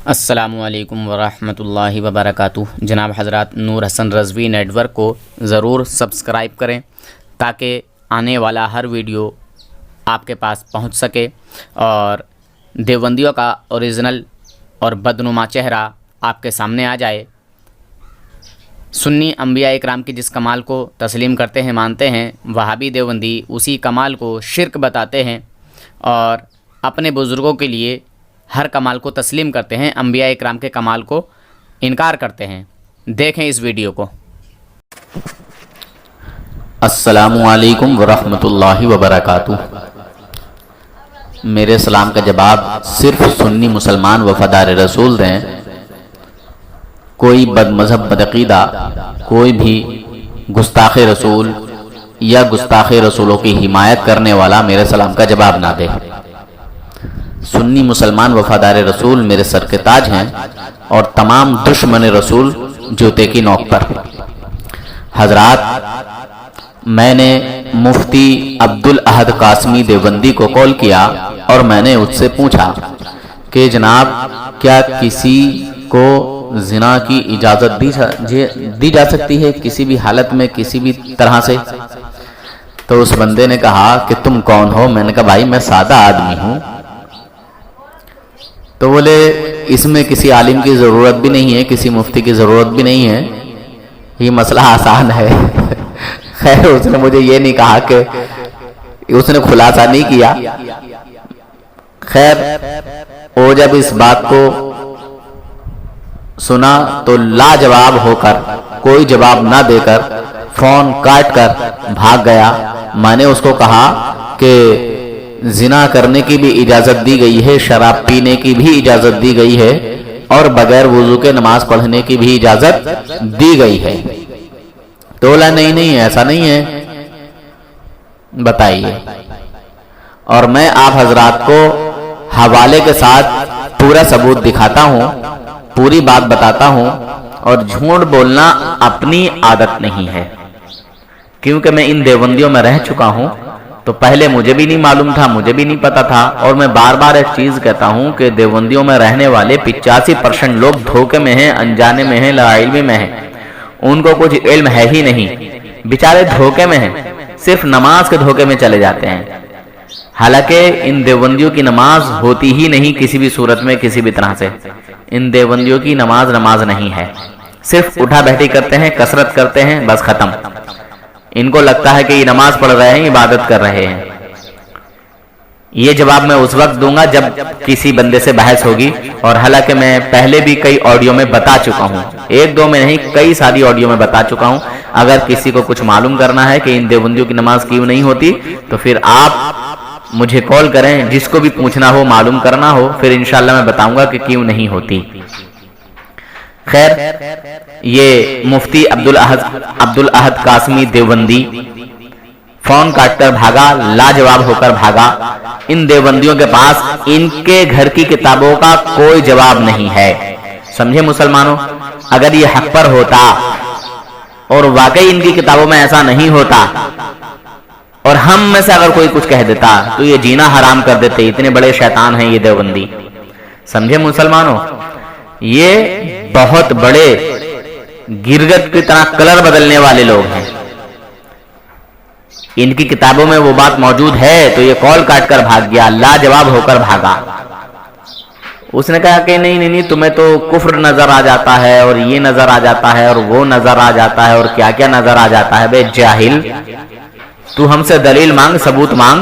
السلام علیکم ورحمۃ اللہ وبرکاتہ۔ جناب حضرات، نور حسن رضوی نیٹ ورک کو ضرور سبسکرائب کریں تاکہ آنے والا ہر ویڈیو آپ کے پاس پہنچ سکے اور دیوبندیوں کا اوریجنل اور بدنما چہرہ آپ کے سامنے آ جائے۔ سنی انبیاء اکرام کی جس کمال کو تسلیم کرتے ہیں، مانتے ہیں، وہابی دیوبندی اسی کمال کو شرک بتاتے ہیں اور اپنے بزرگوں کے لیے ہر کمال کو تسلیم کرتے ہیں، انبیاء اکرام کے کمال کو انکار کرتے ہیں۔ دیکھیں اس ویڈیو کو۔ السلام علیکم ورحمۃ اللہ وبرکاتہ۔ میرے سلام کا جواب صرف سنی مسلمان وفادار رسول دیں۔ کوئی بد مذہب بدعقیدہ، کوئی بھی گستاخ رسول یا گستاخ رسولوں کی حمایت کرنے والا میرے سلام کا جواب نہ دے۔ سنی مسلمان وفادار رسول میرے سر کے تاج ہیں اور تمام دشمن رسول جوتے کی نوک پر۔ حضرات، میں نے مفتی عبدالاحد قاسمی دیوبندی کو کال کیا اور میں نے اس سے پوچھا کہ جناب کیا کسی کو زنا کی اجازت دی جا سکتی ہے کسی بھی حالت میں، کسی بھی طرح سے؟ تو اس بندے نے کہا کہ تم کون ہو؟ میں نے کہا بھائی میں سادہ آدمی ہوں۔ تو بولے اس میں کسی عالم کی ضرورت بھی نہیں ہے، کسی مفتی کی ضرورت بھی نہیں ہے، یہ مسئلہ آسان ہے۔ خیر اس نے مجھے یہ نہیں کہا کہ اس نے خلاصہ نہیں کیا۔ خیر وہ جب اس بات کو سنا تو لاجواب ہو کر، کوئی جواب نہ دے کر، فون کاٹ کر بھاگ گیا۔ میں نے اس کو کہا کہ زنا کرنے کی بھی اجازت دی گئی ہے، شراب پینے کی بھی اجازت دی گئی ہے اور بغیر وضو کے نماز پڑھنے کی بھی اجازت دی گئی ہے۔ تو بولا نہیں ایسا نہیں ہے، بتائیے۔ اور میں آپ حضرات کو حوالے کے ساتھ پورا ثبوت دکھاتا ہوں، پوری بات بتاتا ہوں، اور جھوٹ بولنا اپنی عادت نہیں ہے، کیونکہ میں ان دیوبندیوں میں رہ چکا ہوں تو پہلے مجھے بھی نہیں معلوم تھا، مجھے بھی نہیں پتا تھا۔ اور میں بار بار ایک چیز کہتا ہوں کہ دیوبندیوں میں رہنے والے 85% لوگ دھوکے میں ہیں، انجانے میں ہیں، لا علمی میں ہیں، ان کو کچھ علم ہے ہی نہیں، بیچارے دھوکے میں ہیں، صرف نماز کے دھوکے میں چلے جاتے ہیں۔ حالانکہ ان دیوبندیوں کی نماز ہوتی ہی نہیں کسی بھی صورت میں، کسی بھی طرح سے۔ ان دیوبندیوں کی نماز نہیں ہے، صرف اٹھا بیٹھی کرتے ہیں، کثرت کرتے ہیں، بس ختم۔ ان کو لگتا ہے کہ یہ نماز پڑھ رہے ہیں، عبادت کر رہے ہیں۔ یہ جواب میں اس وقت دوں گا جب کسی بندے سے بحث ہوگی، اور حالانکہ میں پہلے بھی کئی آڈیو میں بتا چکا ہوں، ایک دو میں نہیں، کئی ساری آڈیو میں بتا چکا ہوں۔ اگر کسی کو کچھ معلوم کرنا ہے کہ ان دیوبندیوں کی نماز کیوں نہیں ہوتی تو پھر آپ مجھے کال کریں، جس کو بھی پوچھنا ہو، معلوم کرنا ہو، پھر انشاءاللہ میں بتاؤں گا کہ کیوں نہیں ہوتی۔ خیر یہ مفتی عبدالاحد قاسمی دیوبندی فون کاٹ کر بھاگا، لاجواب ہو کر بھاگا۔ ان دیوبندیوں کے پاس ان کے گھر کی کتابوں کا کوئی جواب نہیں ہے۔ سمجھے مسلمانوں؟ اگر یہ حق پر ہوتا اور واقعی ان کی کتابوں میں ایسا نہیں ہوتا اور ہم میں سے اگر کوئی کچھ کہہ دیتا تو یہ جینا حرام کر دیتے۔ اتنے بڑے شیطان ہیں یہ دیوبندی۔ سمجھے مسلمانوں؟ یہ بہت بڑے گرگٹ کی طرح کلر بدلنے والے لوگ ہیں۔ ان کی کتابوں میں وہ بات موجود ہے تو یہ کال کاٹ کر بھاگ گیا، لاجواب ہو کر بھاگا۔ اس نے کہا کہ نہیں تمہیں تو کفر نظر آ جاتا ہے اور یہ نظر آ جاتا ہے اور وہ نظر آ جاتا ہے اور کیا کیا نظر آ جاتا ہے۔ بے جاہل، تو ہم سے دلیل مانگ، ثبوت مانگ۔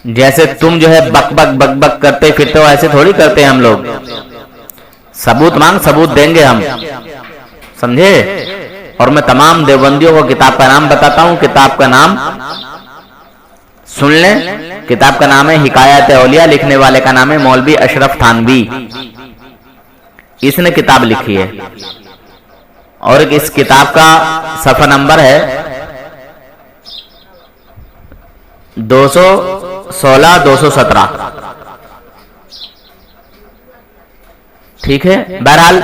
جیسے تم جو ہے بک بک کرتے پھرتے ہو، ایسے تھوڑی کرتے ہیں ہم لوگ۔ ثبوت مانگ، ثبوت دیں گے ہم، سمجھے؟ اور میں تمام دیوبندیوں کو کتاب کا نام بتاتا ہوں، کتاب کا نام سن لیں۔ کتاب کا نام ہے حکایت اولیاء، لکھنے والے کا نام ہے مولوی اشرف تھانوی۔ اس نے کتاب لکھی ہے اور اس کتاب کا صفحہ نمبر ہے 216 217۔ ٹھیک ہے، بہرحال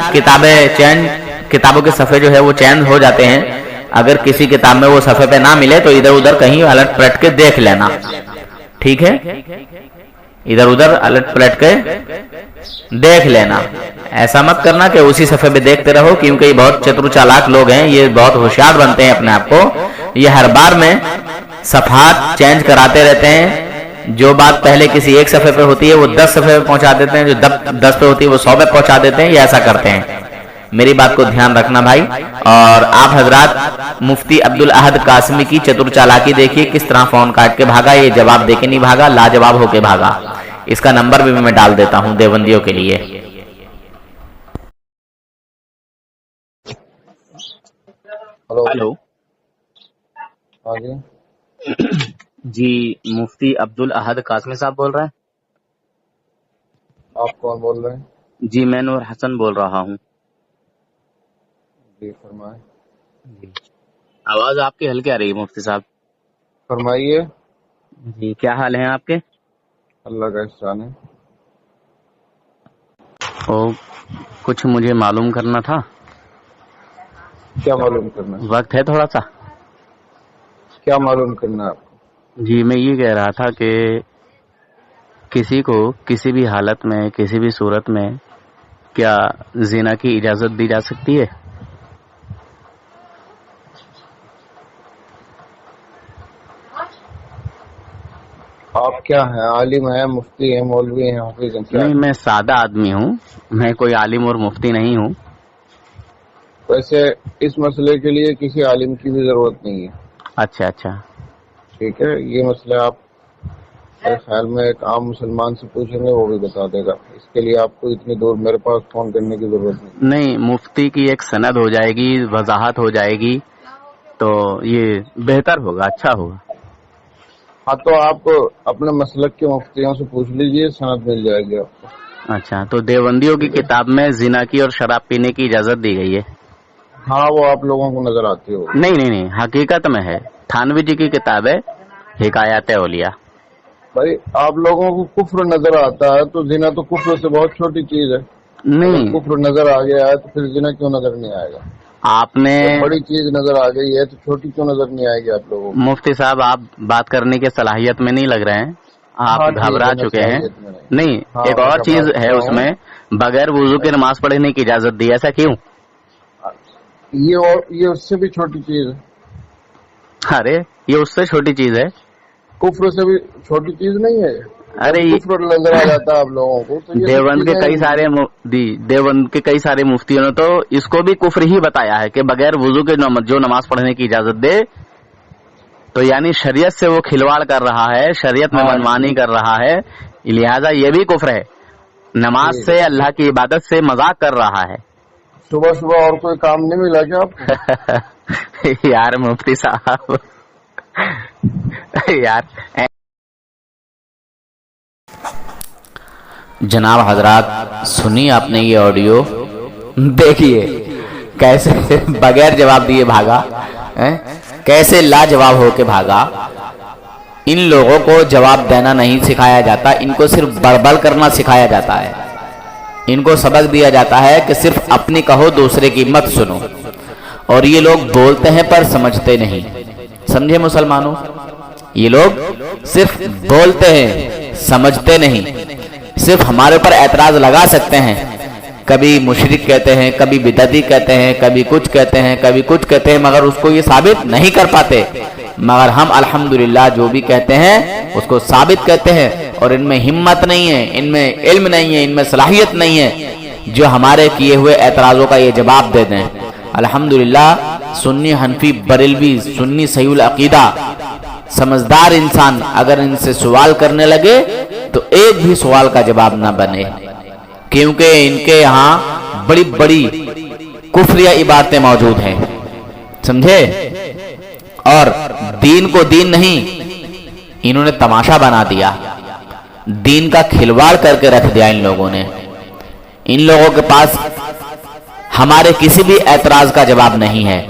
کتابوں کے صفحے جو ہے وہ چینج ہو جاتے ہیں۔ اگر کسی کتاب میں وہ صفحے پہ نہ ملے تو ادھر ادھر کہیں الٹ پلٹ کے دیکھ لینا، ٹھیک ہے؟ ادھر ادھر الٹ پلٹ کے देख लेना। ऐसा मत करना कि उसी सफ़े पे देखते रहो, क्योंकि ये बहुत चतुर चालाक लोग हैं, ये बहुत होशियार बनते हैं अपने आप को। ये हर बार में सफ़हात चेंज कराते रहते हैं। जो बात पहले किसी एक सफ़े पे होती है वो 10 सफ़े पे पहुंचा देते हैं, जो 10 पे होती है वो 100 पे पहुंचा देते हैं। ये ऐसा करते हैं। मेरी बात को ध्यान रखना भाई। और आप हजरात मुफ्ती अब्दुल अहद कासमी की चतुर चालाकी देखिए, किस तरह फोन काट के भागा। ये जवाब देके नहीं भागा, लाजवाब होके भागा। इसका नंबर भी मैं डाल देता हूं देवबंदियों के लिए। हेलो। हाँ जी। जी मुफ्ती अब्दुल अहद कासमी साहब बोल रहे हैं? आप कौन बोल रहे हैं? जी मैं नूर हसन बोल रहा हूँ। जी फरमाए। जी आवाज आपकी हल्की आ रही है मुफ्ती साहब। फरमाइए। जी क्या हाल है आपके? अल्लाह का एहसान है। तो कुछ मुझे मालूम करना था। क्या मालूम करना है? वक्त है थोड़ा सा? क्या मालूम करना है आपको? जी मैं ये कह रहा था कि किसी को किसी भी हालत में, किसी भी सूरत में क्या जिना की इजाजत दी जा सकती है? आप क्या हैं? आलिम हैं, मुफ्ती हैं, मौलवी हैं, हाफिज हैं? क्या नहीं, मैं सादा आदमी हूँ, मैं कोई आलिम और मुफ्ती नहीं हूँ। वैसे इस मसले के लिए किसी आलिम की भी जरूरत नहीं है। अच्छा अच्छा। ठीक है, ये मसला आप मेरे ख्याल में एक आम मुसलमान से पूछेंगे, वो भी बता देगा। इसके लिए आपको इतनी दूर मेरे पास फोन करने की जरूरत नहीं। नहीं, मुफ्ती की एक सनद हो जाएगी, वजाहत हो जाएगी, तो ये बेहतर होगा, अच्छा होगा। हाँ तो आप अपने मसलक के मुफ्तियों से पूछ लीजिए, सनद मिल जाएगी आपको। अच्छा, तो देवबंदियों की किताब में जिना की और शराब पीने की इजाजत दी गई है? हाँ वो आप लोगों को नजर आती होगी। नहीं नहीं नहीं, हकीकत में है। थानवी जी की किताब है हिकायत औलिया। भाई आप लोगों को कुफ्र नजर आता है तो जिना तो कुफ्र से बहुत छोटी चीज है। नहीं, कुफ्र नजर आ गया है तो फिर जिना क्यों नजर नहीं आएगा? आपने बड़ी चीज नजर आ गई है तो छोटी क्यों नजर नहीं आएगी आप लोगों को? मुफ्ती साहब आप बात करने के सलाहियत में नहीं लग रहे हैं, आप हाँ, ठीक घबरा है, मैं चुके हैं। सलाहियत में नहीं। नहीं, हाँ, एक मैं और चीज घबरा है चुका उसमें, बगैर वुजू के नमाज पढ़ने की इजाजत दी, ऐसा क्यों? ये उससे भी छोटी चीज है। अरे ये उससे छोटी चीज है। कुफ्र से भी छोटी चीज नहीं है। अरे कुफ्र नजर आ जाता है आप लोगों को तो ये देवबंद के कई सारे देवबंद के कई सारे मुफ्तियों ने तो इसको भी कुफ्र ही बताया है कि बगैर वुजू के जो नमाज पढ़ने की इजाजत दे, तो यानी शरीयत से वो खिलवाड़ कर रहा है, शरीयत में मनमानी कर रहा है, लिहाजा ये भी कुफ्र है। नमाज से, अल्लाह की इबादत से मजाक कर रहा है। सुबह सुबह और कोई काम नहीं मिला क्या आपको? यार मुफ्ती साहब यार। जनाब हजरात सुनिए आपने ये ऑडियो, देखिए कैसे बगैर जवाब दिए भागा, कैसे लाजवाब होके भागा। इन लोगों को जवाब देना नहीं सिखाया जाता, इनको सिर्फ बड़बड़ करना सिखाया जाता है। इनको सबक दिया जाता है कि सिर्फ अपनी कहो, दूसरे की मत सुनो। और ये लोग बोलते हैं पर समझते नहीं। समझे मुसलमानों, ये लोग सिर्फ बोलते हैं, समझते नहीं। सिर्फ हमारे ऊपर एतराज लगा सकते हैं, कभी मुशरिक कहते हैं, कभी बिदअती कहते हैं, कभी कुछ कहते हैं, कभी कुछ कहते हैं, मगर उसको ये साबित नहीं कर पाते। मगर हम अल्हम्दुलिल्लाह जो भी कहते हैं उसको साबित कहते हैं। और इनमें हिम्मत नहीं है, इनमें इल्म नहीं है, इनमें सलाहियत नहीं है जो हमारे किए हुए एतराज़ों का ये जवाब दे दें। अल्हम्दुलिल्लाह सुन्नी, हनफी, बरेलवी, सुन्नी सहीउल अकीदा समझदार इंसान अगर इनसे सवाल करने लगे तो एक भी सवाल का जवाब ना बने, क्योंकि इनके यहाँ बड़ी बड़ी कुफरिया इबारतें मौजूद हैं। समझे? और दीन को दीन नहीं, इन्होंने तमाशा बना दिया, दीन का खिलवाड़ करके रख दिया इन लोगों ने। इन लोगों के पास हमारे किसी भी एतराज का जवाब नहीं है,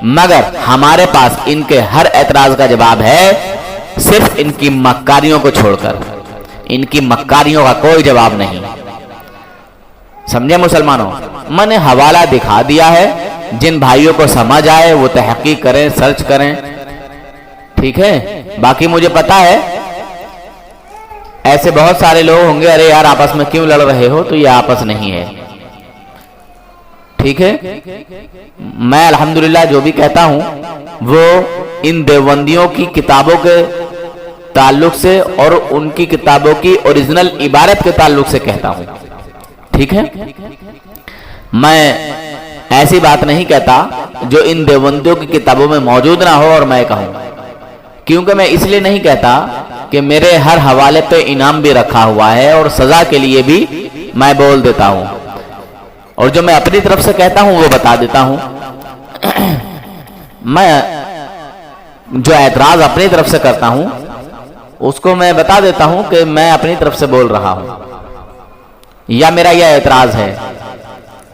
मगर हमारे पास इनके हर एतराज का जवाब है, सिर्फ इनकी मक्कारियों को छोड़कर। इनकी मक्कारियों का कोई जवाब नहीं। समझे मुसलमानों? मैंने हवाला दिखा दिया है, जिन भाइयों को समझ आए वो तहकीक करें, सर्च करें, ठीक है। बाकी मुझे पता है ऐसे बहुत सारे लोग होंगे, अरे यार आपस में क्यों लड़ रहे हो, तो ये आपस नहीं है, ठीक है। मैं अल्हम्दुलिल्लाह जो भी कहता हूं वो इन देवबंदियों की किताबों के ताल्लुक से और उनकी किताबों की ओरिजिनल इबारत के ताल्लुक से कहता हूं, ठीक है। मैं ऐसी बात नहीं कहता जो इन देवबंदियों की किताबों में मौजूद ना हो और मैं कहूं, क्योंकि मैं इसलिए नहीं कहता कि मेरे हर हवाले पे इनाम भी रखा हुआ है और सजा के लिए भी मैं बोल देता हूं, और जो मैं अपनी तरफ से कहता हूं वो बता देता हूं। मैं जो एतराज अपनी तरफ से करता हूं उसको मैं बता देता हूं कि मैं अपनी तरफ से बोल रहा हूं या मेरा यह एतराज है,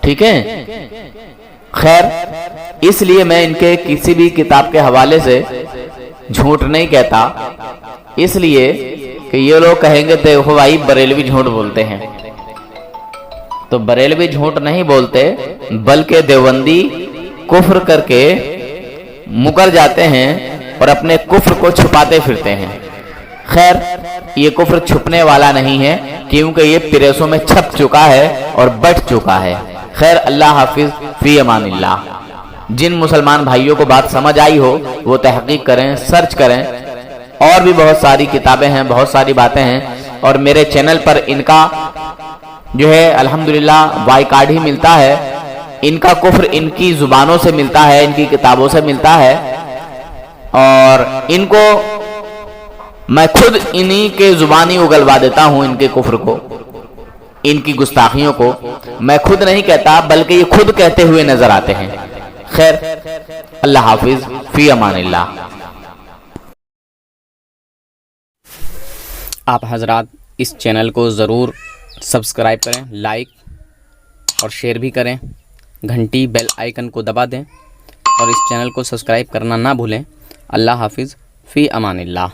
ठीक है। खैर, इसलिए मैं इनके किसी भी किताब के हवाले से झूठ नहीं कहता, इसलिए कि ये लोग कहेंगे देखो भाई बरेलवी झूठ बोलते हैं, तो बरेलवी झूठ नहीं बोलते बल्कि देवबंदी कुफ्र करके मुकर जाते हैं और अपने कुफ्र को छुपाते फिरते हैं। खैर, ये कुफ्र छुपने वाला नहीं है क्योंकि ये प्रेसों में छप चुका है और बैठ चुका है। खैर, अल्लाह हाफिज, फी अमानिल्लाह। जिन मुसलमान भाइयों को बात समझ आई हो वो तहकीक करें, सर्च करें, और भी बहुत सारी किताबें हैं, बहुत सारी बातें हैं, और मेरे चैनल पर इनका जो है अल्हम्दुलिल्लाह वाई कार्ड ही मिलता है। इनका कुफ्र इनकी जुबानों से मिलता है, इनकी किताबों से मिलता है, और इनको मैं खुद इन्हीं के जुबानी उगलवा देता हूं। इनके कुफ्र को, इनकी गुस्ताखियों को मैं खुद नहीं कहता बल्कि ये खुद कहते हुए नजर आते हैं। खैर, अल्लाह हाफिज, फी अमानिल्लाह। आप हजरात इस चैनल को ज़रूर सब्सक्राइब करें, लाइक और शेयर भी करें, घंटी बेल आइकन को दबा दें और इस चैनल को सब्सक्राइब करना ना भूलें। अल्लाह हाफिज़, फ़ी अमानिल्लाह।